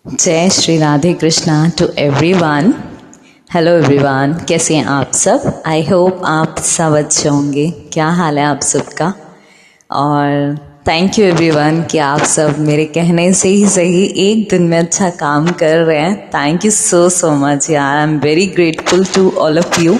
जय Shri Radhe Krishna to everyone. Hello everyone, कैसे हैं आप सब? आई होप आप सब अच्छे होंगे। क्या हाल है आप सबका? और थैंक यू एवरीवन कि आप सब मेरे कहने से ही सही एक दिन में अच्छा काम कर रहे हैं। Thank you so so much यार। I am very grateful to all of you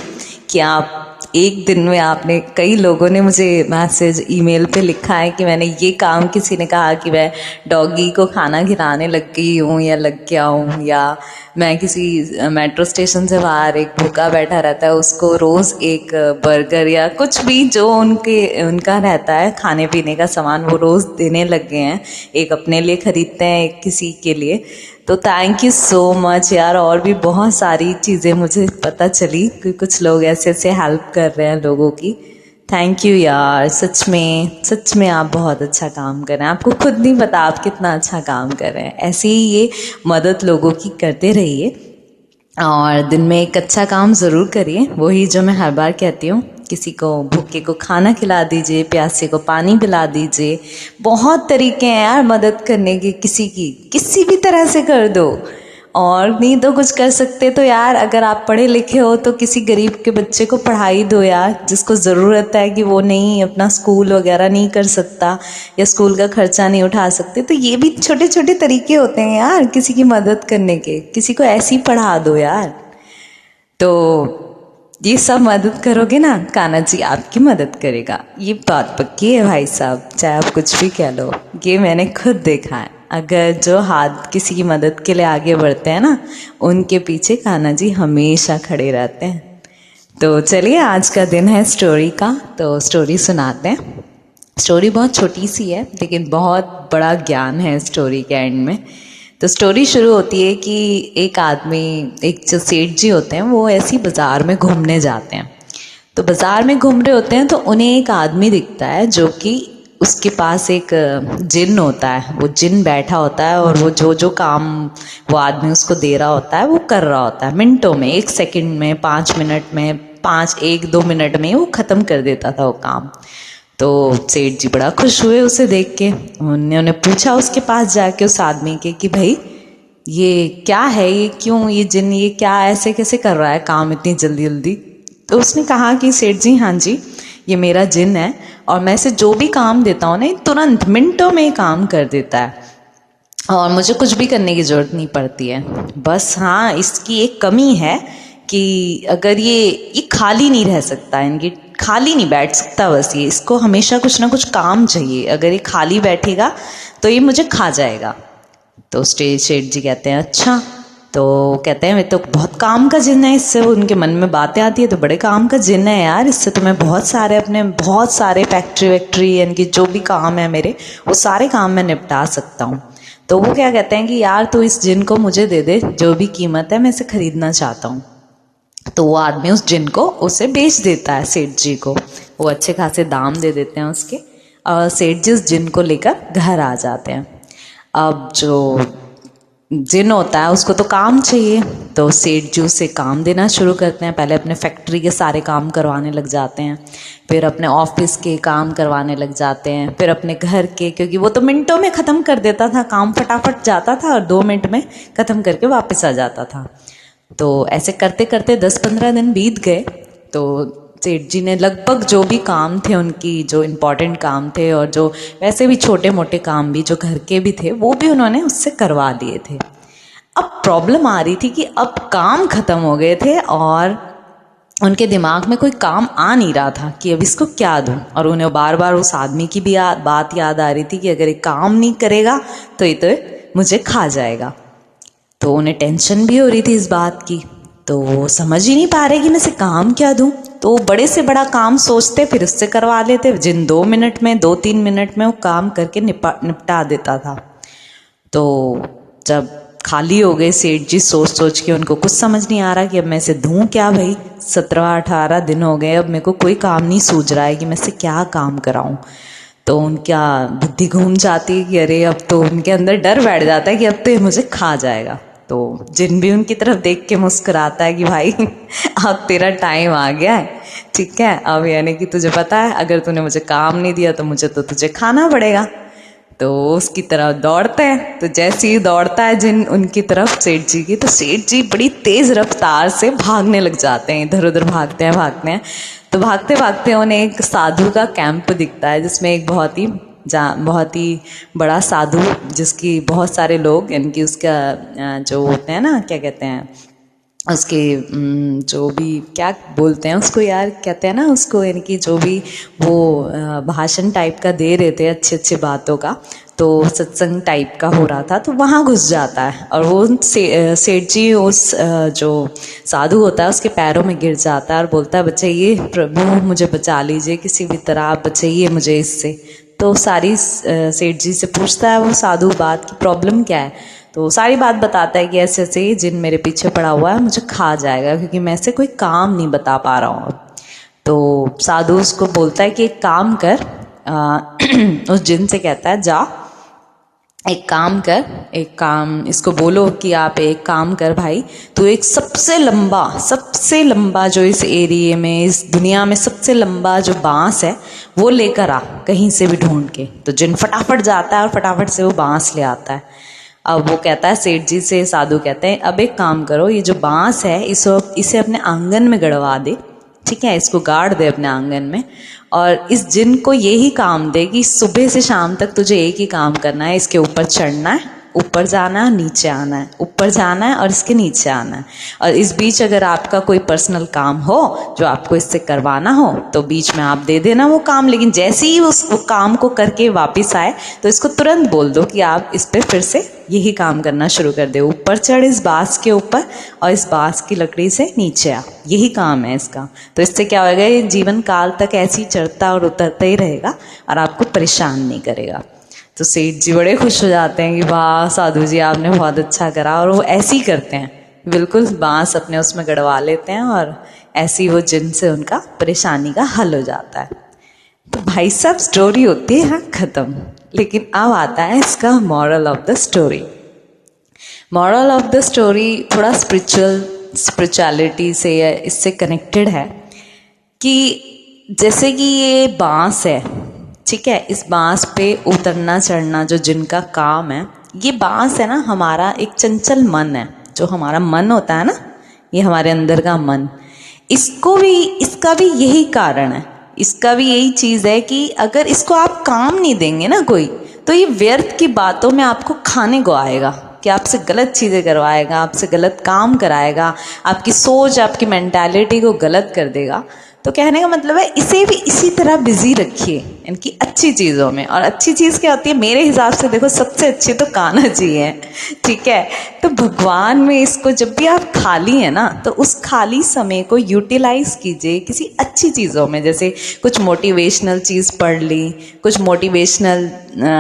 कि आप एक दिन में आपने, कई लोगों ने मुझे मैसेज ईमेल पे लिखा है कि मैंने ये काम, किसी ने कहा कि मैं डॉगी को खाना खिलाने लग गई हूँ या लग गया हूँ, या मैं किसी मेट्रो स्टेशन से बाहर एक भूखा बैठा रहता है उसको रोज़ एक बर्गर या कुछ भी जो उनका रहता है खाने पीने का सामान वो रोज़ देने लग गए हैं। एक अपने लिए खरीदते हैं, एक किसी के लिए। तो थैंक यू सो मच यार। और भी बहुत सारी चीज़ें मुझे पता चली कि कुछ लोग ऐसे ऐसे हेल्प कर रहे हैं लोगों की। थैंक यू यार, सच में आप बहुत अच्छा काम कर रहे हैं। आपको खुद नहीं पता आप कितना अच्छा काम कर रहे हैं। ऐसे ही ये मदद लोगों की करते रहिए और दिन में एक अच्छा काम ज़रूर करिए। वही जो मैं हर बार कहती हूँ, किसी को भूखे को खाना खिला दीजिए, प्यासे को पानी पिला दीजिए। बहुत तरीके हैं यार मदद करने के, किसी की किसी भी तरह से कर दो। और नहीं तो कुछ कर सकते तो यार, अगर आप पढ़े लिखे हो तो किसी गरीब के बच्चे को पढ़ाई दो यार, जिसको ज़रूरत है कि वो नहीं अपना स्कूल वगैरह नहीं कर सकता या स्कूल का खर्चा नहीं उठा सकते। तो ये भी छोटे छोटे तरीके होते हैं यार किसी की मदद करने के। किसी को ऐसे ही पढ़ा दो यार। तो ये सब मदद करोगे ना, कान्हा जी आपकी मदद करेगा। ये बात पक्की है भाई साहब, चाहे आप कुछ भी कह लो। ये मैंने खुद देखा है। अगर जो हाथ किसी की मदद के लिए आगे बढ़ते हैं ना, उनके पीछे कान्हा जी हमेशा खड़े रहते हैं। तो चलिए, आज का दिन है स्टोरी का, तो स्टोरी सुनाते हैं। स्टोरी बहुत छोटी सी है लेकिन बहुत बड़ा ज्ञान है स्टोरी के एंड में। तो स्टोरी शुरू होती है कि एक आदमी, एक जो सेठ जी होते हैं, वो ऐसी बाज़ार में घूमने जाते हैं। तो बाज़ार में घूम रहे होते हैं तो उन्हें एक आदमी दिखता है जो कि उसके पास एक जिन होता है। वो जिन बैठा होता है और वो जो जो काम वो आदमी उसको दे रहा होता है वो कर रहा होता है। मिनटों में, 1 सेकंड में, 5 मिनट में, 1-2 मिनट में वो ख़त्म कर देता था वो काम। तो सेठ जी बड़ा खुश हुए उसे देख के। उन्होंने पूछा उसके पास जाके उस आदमी के कि भाई ये क्या है, ये क्यों, ये जिन ये क्या ऐसे कैसे कर रहा है काम इतनी जल्दी जल्दी? तो उसने कहा कि सेठ जी, हाँ जी, ये मेरा जिन है और मैं इसे जो भी काम देता हूँ ना, तुरंत मिनटों में काम कर देता है और मुझे कुछ भी करने की ज़रूरत नहीं पड़ती है। बस हाँ, इसकी एक कमी है कि अगर ये खाली नहीं रह सकता, इनकी खाली नहीं बैठ सकता। बस ये, इसको हमेशा कुछ ना कुछ काम चाहिए। अगर ये खाली बैठेगा तो ये मुझे खा जाएगा। तो सेठ जी कहते हैं अच्छा। तो कहते हैं मैं तो बहुत काम का जिन है, इससे उनके मन में बातें आती है, तो बड़े काम का जिन है यार, इससे तो मैं बहुत सारे फैक्ट्री वैक्ट्री इनकी जो भी काम है मेरे, वो सारे काम मैं निपटा सकता हूँ। तो वो क्या कहते हैं कि यार तू इस जिन को मुझे दे दे, जो भी कीमत है मैं इसे खरीदना चाहता हूँ। तो वो आदमी उस जिन को उसे बेच देता है सेठ जी को। वो अच्छे खासे दाम दे देते हैं उसके, और सेठ जी उस जिन को लेकर घर आ जाते हैं। अब जो जिन होता है उसको तो काम चाहिए, तो सेठ जी उसे काम देना शुरू करते हैं। पहले अपने फैक्ट्री के सारे काम करवाने लग जाते हैं, फिर अपने ऑफिस के काम करवाने लग जाते हैं, फिर अपने घर के, क्योंकि वो तो मिनटों में ख़त्म कर देता था काम, फटाफट जाता था और 2 मिनट में ख़त्म करके वापस आ जाता था। तो ऐसे करते करते 10-15 दिन बीत गए। तो सेठ जी ने लगभग जो भी काम थे उनकी, जो इम्पोर्टेंट काम थे और जो वैसे भी छोटे मोटे काम भी जो घर के भी थे, वो भी उन्होंने उससे करवा लिए थे। अब प्रॉब्लम आ रही थी कि अब काम ख़त्म हो गए थे और उनके दिमाग में कोई काम आ नहीं रहा था कि अब इसको क्या दूं। और उन्हें बार बार उस आदमी की भी बात याद आ रही थी कि अगर ये काम नहीं करेगा तो ये तो मुझे खा जाएगा। तो उन्हें टेंशन भी हो रही थी इस बात की। तो वो समझ ही नहीं पा रहे कि मैं इसे काम क्या दूं। तो बड़े से बड़ा काम सोचते, फिर उससे करवा लेते, जिन 2 मिनट में, 2-3 मिनट में वो काम करके निपटा देता था। तो जब खाली हो गए सेठ जी सोच सोच के, उनको कुछ समझ नहीं आ रहा कि अब मैं इसे दूं क्या भाई। 17-18 दिन हो गए, अब मेरे को कोई काम नहीं सूझ रहा है कि मैं इसे क्या काम कराऊं। तो उनका बुद्धि घूम जाती है कि अरे, अब तो उनके अंदर डर बैठ जाता है कि अब तो ये मुझे खा जाएगा। तो जिन भी उनकी तरफ देख के मुस्कुराता है कि भाई अब तेरा टाइम आ गया है, ठीक है, अब यानी कि तुझे पता है अगर तूने मुझे काम नहीं दिया तो मुझे तो तुझे खाना पड़ेगा। तो उसकी तरफ दौड़ते हैं। तो जैसे ही दौड़ता है जिन उनकी तरफ सेठ जी की, तो सेठ जी बड़ी तेज रफ्तार से भागने लग जाते हैं, इधर उधर भागते हैं। तो भागते भागते उन्हें एक साधु का कैंप दिखता है, जिसमें एक बहुत ही बड़ा साधु, जिसकी बहुत सारे लोग इनकी उसका जो होते हैं ना, क्या कहते हैं उसके, जो भी क्या बोलते हैं उसको यार, कहते हैं ना उसको, यानी कि जो भी वो भाषण टाइप का दे रहे थे अच्छी अच्छी बातों का, तो सत्संग टाइप का हो रहा था, तो वहाँ घुस जाता है और वो सेठ जी उस जो साधु होता है उसके पैरों में गिर जाता है और बोलता है, बचाइए प्रभु, मुझे बचा लीजिए, किसी भी तरह आप बचाइए मुझे इससे। तो सारी सेठ जी से पूछता है वो साधु बात की प्रॉब्लम क्या है। तो सारी बात बताता है कि ऐसे ऐसे जिन मेरे पीछे पड़ा हुआ है, मुझे खा जाएगा क्योंकि मैं ऐसे कोई काम नहीं बता पा रहा हूँ। तो साधु उसको बोलता है कि एक काम कर, उस जिन से कहता है, जा एक काम कर, एक काम इसको बोलो कि आप एक काम कर भाई, तू एक सबसे लंबा जो इस एरिया में, इस दुनिया में सबसे लंबा जो बांस है वो लेकर आ कहीं से भी ढूंढ के। तो जिन फटाफट जाता है और फटाफट से वो बांस ले आता है। अब वो कहता है सेठ जी से, साधु कहते हैं, अब एक काम करो, ये जो बांस है इसे अपने आंगन में गड़वा दे, ठीक है, इसको गाड़ दे अपने आंगन में, और इस जिन को यही काम दे कि सुबह से शाम तक तुझे एक ही काम करना है, इसके ऊपर चढ़ना है, ऊपर जाना है, नीचे आना है, ऊपर जाना है और इसके नीचे आना है। और इस बीच अगर आपका कोई पर्सनल काम हो जो आपको इससे करवाना हो तो बीच में आप दे देना वो काम, लेकिन जैसे ही वो काम को करके वापस आए तो इसको तुरंत बोल दो कि आप इस पर फिर से यही काम करना शुरू कर दे, ऊपर चढ़ इस बांस के ऊपर और इस बांस की लकड़ी से नीचे आ, यही काम है इसका। तो इससे क्या होगा, ये जीवन काल तक ऐसे ही चढ़ता और उतरता ही रहेगा और आपको परेशान नहीं करेगा। तो सेठ जी बड़े खुश हो जाते हैं कि वाह साधु जी आपने बहुत अच्छा करा, और वो ऐसे ही करते हैं, बिल्कुल बांस अपने उसमें गड़वा लेते हैं और ऐसे ही वो जिन से उनका परेशानी का हल हो जाता है। तो भाई साहब स्टोरी होती है ख़त्म, लेकिन अब आता है इसका moral of the story. Moral of the story थोड़ा स्पिरिचुअलिटी से या इससे कनेक्टेड है कि जैसे कि ये बांस है, ठीक है, इस बांस पे उतरना चढ़ना जो जिनका काम है, ये बांस है ना हमारा एक चंचल मन है, जो हमारा मन होता है ना, ये हमारे अंदर का मन, इसका भी यही कारण है, इसका भी यही चीज़ है कि अगर इसको आप काम नहीं देंगे ना कोई, तो ये व्यर्थ की बातों में आपको खाने को आएगा, कि आपसे गलत चीज़ें करवाएगा, आपसे गलत काम कराएगा, आपकी सोच आपकी मेंटालिटी को गलत कर देगा। तो कहने का मतलब है इसे भी इसी तरह बिजी रखिए इनकी अच्छी चीज़ों में। और अच्छी चीज़ क्या होती है मेरे हिसाब से, देखो सबसे अच्छी तो कान्हा जी है, ठीक है। तो भगवान में इसको जब भी आप खाली है ना, तो उस खाली समय को यूटिलाइज कीजिए किसी अच्छी चीज़ों में, जैसे कुछ मोटिवेशनल चीज़ पढ़ ली, कुछ मोटिवेशनल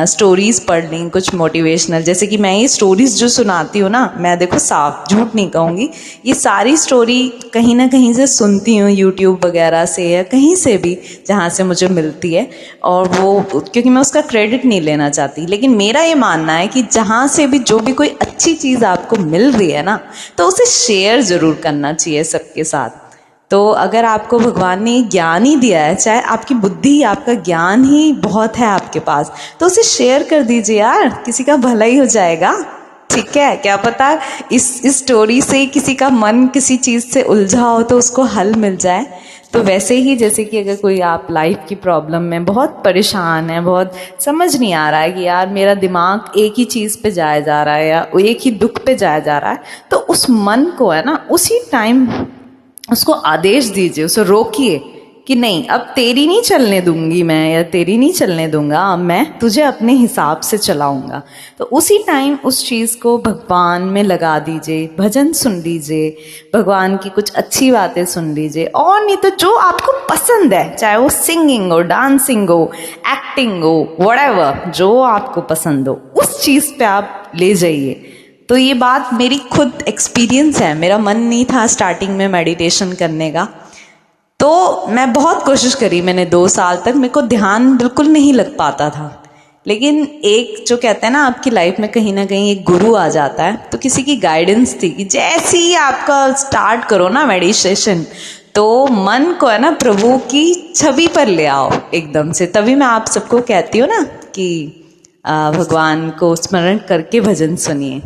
स्टोरीज़ पढ़ ली, कुछ मोटिवेशनल, जैसे कि मैं ये स्टोरीज़ जो सुनाती हूँ ना, मैं देखो साफ झूठ नहीं कहूँगी, ये सारी स्टोरी कहीं ना कहीं से सुनती हूँ, यूट्यूब वगैरह से या कहीं से भी जहाँ से मुझे मिलती है, और वो क्योंकि मैं उसका क्रेडिट नहीं लेना चाहती, लेकिन मेरा ये मानना है कि जहाँ से भी जो भी कोई अच्छी चीज़ आपको मिल रही है ना, तो उसे शेयर ज़रूर करना चाहिए सबके साथ। तो अगर आपको भगवान ने ज्ञान ही दिया है, चाहे आपकी बुद्धि आपका ज्ञान ही बहुत है आपके पास, तो उसे शेयर कर दीजिए यार, किसी का भला ही हो जाएगा, ठीक है। क्या पता इस स्टोरी से किसी का मन किसी चीज़ से उलझा हो तो उसको हल मिल जाए। तो वैसे ही जैसे कि अगर कोई आप लाइफ की प्रॉब्लम में बहुत परेशान है, बहुत समझ नहीं आ रहा है कि यार मेरा दिमाग एक ही चीज़ पे जाया जा रहा है या एक ही दुख पे जाया जा रहा है, तो उस मन को है ना उसी टाइम उसको आदेश दीजिए, उसे रोकिए कि नहीं अब तेरी नहीं चलने दूंगी मैं, या तेरी नहीं चलने दूंगा, अब मैं तुझे अपने हिसाब से चलाऊंगा। तो उसी टाइम उस चीज़ को भगवान में लगा दीजिए, भजन सुन लीजिए, भगवान की कुछ अच्छी बातें सुन लीजिए, और नहीं तो जो आपको पसंद है, चाहे वो सिंगिंग हो, डांसिंग हो, एक्टिंग हो, व्हाटएवर, जो आपको पसंद हो उस चीज़ पे आप ले जाइए। तो ये बात मेरी खुद एक्सपीरियंस है, मेरा मन नहीं था स्टार्टिंग में मेडिटेशन करने का, तो मैं बहुत कोशिश करी, मैंने 2 साल तक, मेरे को ध्यान बिल्कुल नहीं लग पाता था। लेकिन एक जो कहते हैं ना आपकी लाइफ में कहीं ना कहीं एक गुरु आ जाता है, तो किसी की गाइडेंस थी कि जैसे ही आपका स्टार्ट करो ना मेडिटेशन, तो मन को है ना प्रभु की छवि पर ले आओ एकदम से। तभी मैं आप सबको कहती हूँ ना कि भगवान को स्मरण करके भजन सुनिए।